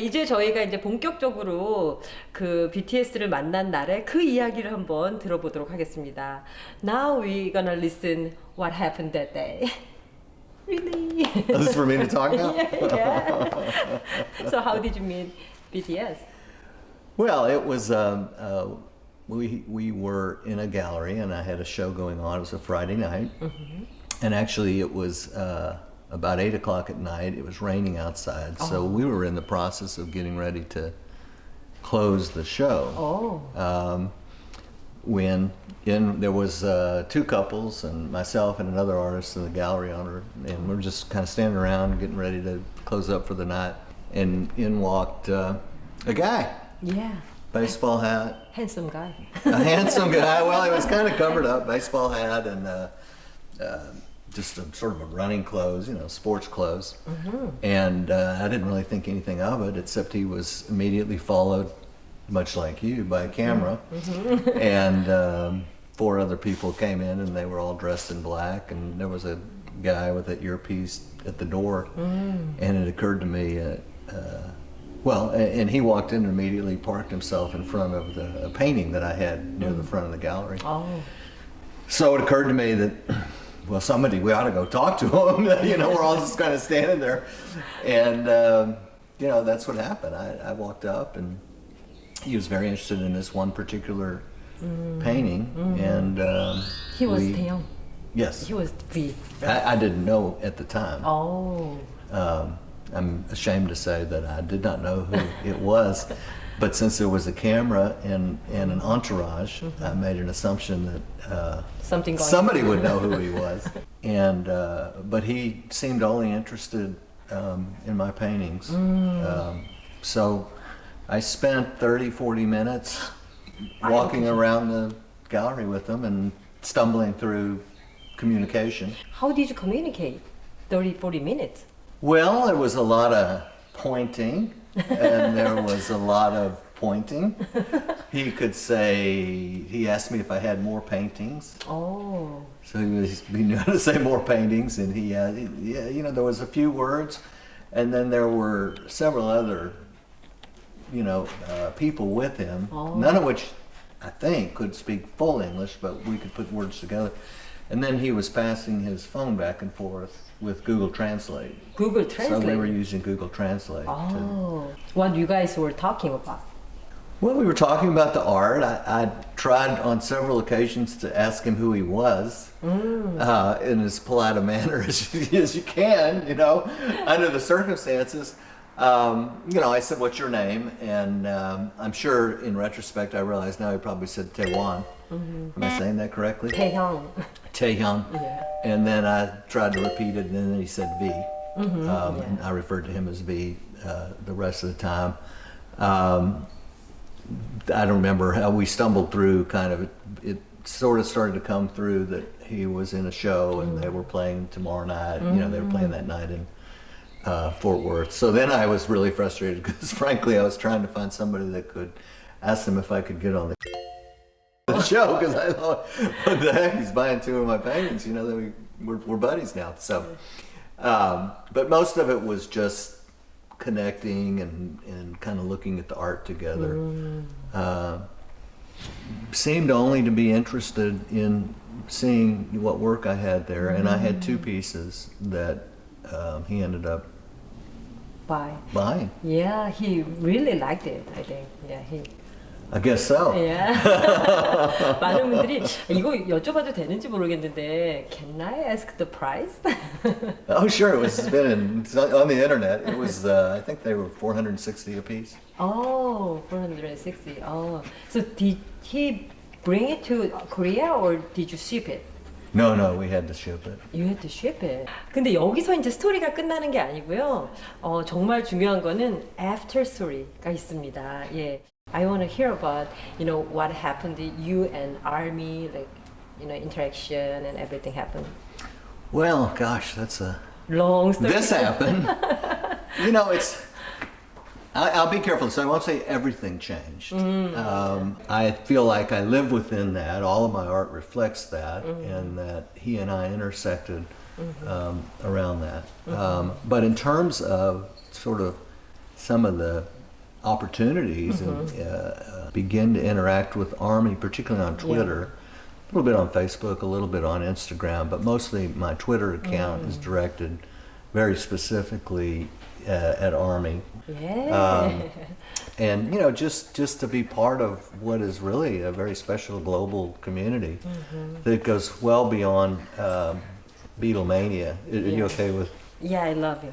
이제 저희가 이제 본격적으로 그 BTS를 만난 날에 그 이야기를 한번 들어보도록 하겠습니다. Now we gonna listen what happened that day. Really? This is for me to talk now? Yeah. So how did you meet BTS? Well, it was, we were in a gallery and I had a show going on. It was a Friday night. Mm-hmm. And actually it was about 8 o'clock at night. It was raining outside. So we were in the process of getting ready to close the show. When there was two couples and myself and another artist in the gallery owner, and we're just kind of standing around getting ready to close up for the night, and in walked a guy. Yeah. Baseball hat. Handsome guy. A handsome guy. Well, he was kind of covered up, baseball hat and just a sort of a running clothes, you know, sports clothes. Mm-hmm. And I didn't really think anything of it, except he was immediately followed, much like you, by a camera. Mm-hmm. And 4 other people came in and they were all dressed in black, and there was a guy with an earpiece at the door. And it occurred to me, and he walked in and immediately parked himself in front of a painting that I had near the front of the gallery. So it occurred to me that, well, we ought to go talk to him. You know, we're all just kind of standing there. And, you know, that's what happened. I walked up and he was very interested in this one particular painting. And he was Taeyong. Yes. He was V. I didn't know at the time. I'm ashamed to say that I did not know who it was. But since there was a camera and an entourage, I made an assumption that somebody would know who he was. And but he seemed only interested in my paintings. So I spent 30, 40 minutes walking around the gallery with him and stumbling through communication. How did you communicate 30, 40 minutes? Well, there was a lot of pointing. And there was a lot of pointing. He could say, he asked me if I had more paintings. So he knew how to say more paintings, and you know, there was a few words, and then there were several other, you know, people with him, none of which I think could speak full English, but we could put words together. And then he was passing his phone back and forth with Google Translate. Google Translate? So we were using Google Translate. What you guys were talking about? Well, we were talking about the art. I tried on several occasions to ask him who he was in as polite a manner as you can, you know, under the circumstances. You know, I said, "What's your name?" And I'm sure in retrospect I realize now he probably said Taewon. Am I saying that correctly? Taehyung. Taehyung. Yeah. And then I tried to repeat it, and then he said V. And I referred to him as V the rest of the time. I don't remember how we stumbled through, kind of, it sort of started to come through that he was in a show and they were playing tomorrow night. You know, they were playing that night in Fort Worth. So then I was really frustrated because frankly I was trying to find somebody that could ask them if I could get on the show, because I thought, what the heck, he's buying 2 of my paintings, you know, that we're buddies now. So, but most of it was just connecting and kind of looking at the art together. Seemed only to be interested in seeing what work I had there, and I had 2 pieces that he ended up buying. Yeah, he really liked it, I think. Yeah, I guess so. Yeah. 많은 분들이 이거 여쭤봐도 되는지 모르겠는데, can I ask the price? Oh, sure. It's been on the internet. It was, I think they were $460 a piece. Oh, 460. Oh, so did he bring it to Korea or did you ship it? No, we had to ship it. You had to ship it. 근데 여기서 이제 스토리가 끝나는 게 아니고요. 정말 중요한 거는 after story가 있습니다. 예. I want to hear about, you know, what happened to you and Army, like, you know, interaction and everything happened. Well, gosh, that's a long story. This happened. You know, it's. I'll be careful, so I won't say everything changed. I feel like I live within that. All of my art reflects that, and that he and I intersected around that. But in terms of sort of some of the opportunities and begin to interact with Army, particularly on Twitter. A little bit on Facebook, a little bit on Instagram, but mostly my Twitter account is directed very specifically at Army. And you know, just to be part of what is really a very special global community that goes well beyond Beatlemania. Are you okay with? Yeah, I love you.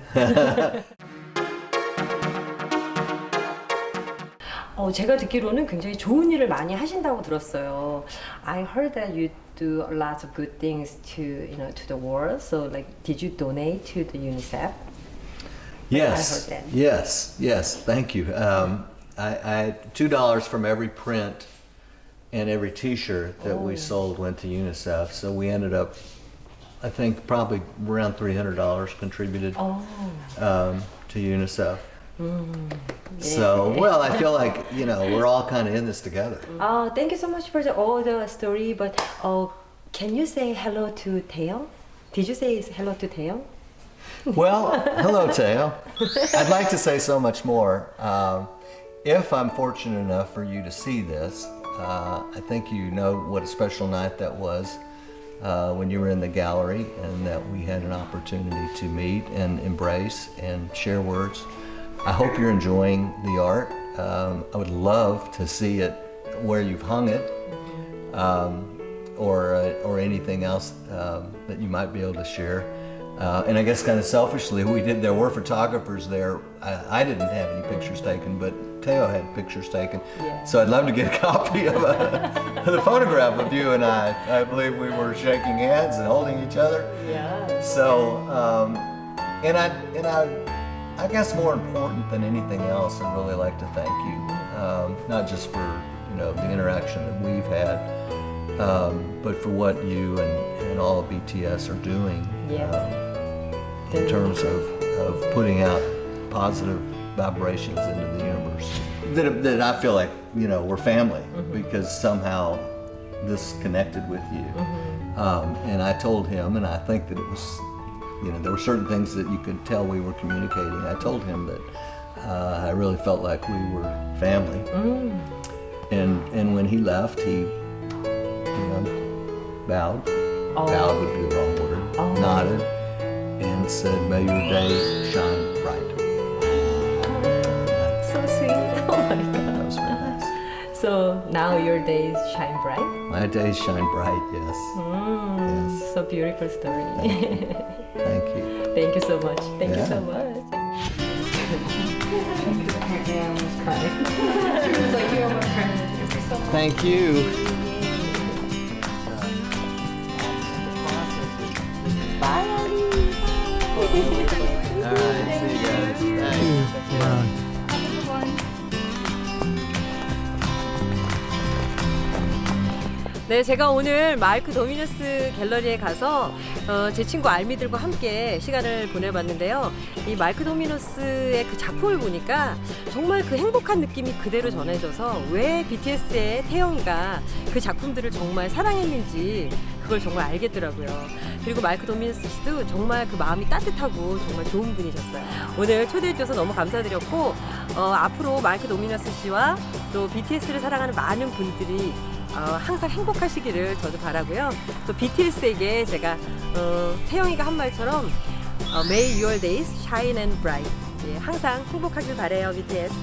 제가 듣기로는 굉장히 좋은 일을 많이 하신다고 들었어요. I heard that you do lots of good things to, you know, to the world. So, like, did you donate to the UNICEF? Yes. I heard that. Yes. Thank you. I $2 from every print and every T-shirt that we sold went to UNICEF. So we ended up, I think, probably around $300 contributed to UNICEF. So, well, I feel like, you know, we're all kind of in this together. Thank you so much for all the story. But can you say hello to Taeyong? Did you say hello to Taeyong? Well, hello, Teo. I'd like to say so much more. If I'm fortunate enough for you to see this, I think you know what a special night that was when you were in the gallery and that we had an opportunity to meet and embrace and share words. I hope you're enjoying the art. I would love to see it where you've hung it, or anything else that you might be able to share. And I guess kind of selfishly, there were photographers there. I didn't have any pictures taken, but Teo had pictures taken. Yeah. So I'd love to get a copy of the photograph of you and I. I believe we were shaking hands and holding each other. Yeah. So, I guess more important than anything else, I'd really like to thank you, not just for, you know, the interaction that we've had, but for what you and all of BTS are doing in terms of putting out positive vibrations into the universe. That I feel like, you know, we're family because somehow this connected with you. And I told him, and I think that it was, you know, there were certain things that you could tell we were communicating. I told him that I really felt like we were family. And when he left, he, you know, bowed. Bowed would be the wrong word. Nodded and said, "May your day shine bright." So sweet. Oh my God. That was very nice. So now your days shine bright? My days shine bright, yes. Yes. So beautiful story. Thank you. Thank you so much. Thank you so much. Thank you. Bye, Ollie. All right, see you guys. Thanks. 네, 제가 오늘 마르크 도미누스 갤러리에 가서 제 친구 알미들과 함께 시간을 보내봤는데요. 이 마르크 도미누스의 그 작품을 보니까 정말 그 행복한 느낌이 그대로 전해져서 왜 BTS의 태영이가 그 작품들을 정말 사랑했는지 그걸 정말 알겠더라고요. 그리고 마르크 도미누스 씨도 정말 그 마음이 따뜻하고 정말 좋은 분이셨어요. 오늘 초대해주셔서 너무 감사드렸고 앞으로 마르크 도미누스 씨와 또 BTS를 사랑하는 많은 분들이 항상 행복하시기를 저도 바라고요. 또 BTS에게 제가 태영이가 한 말처럼 May your days shine and bright. 예, 항상 행복하길 바래요, BTS.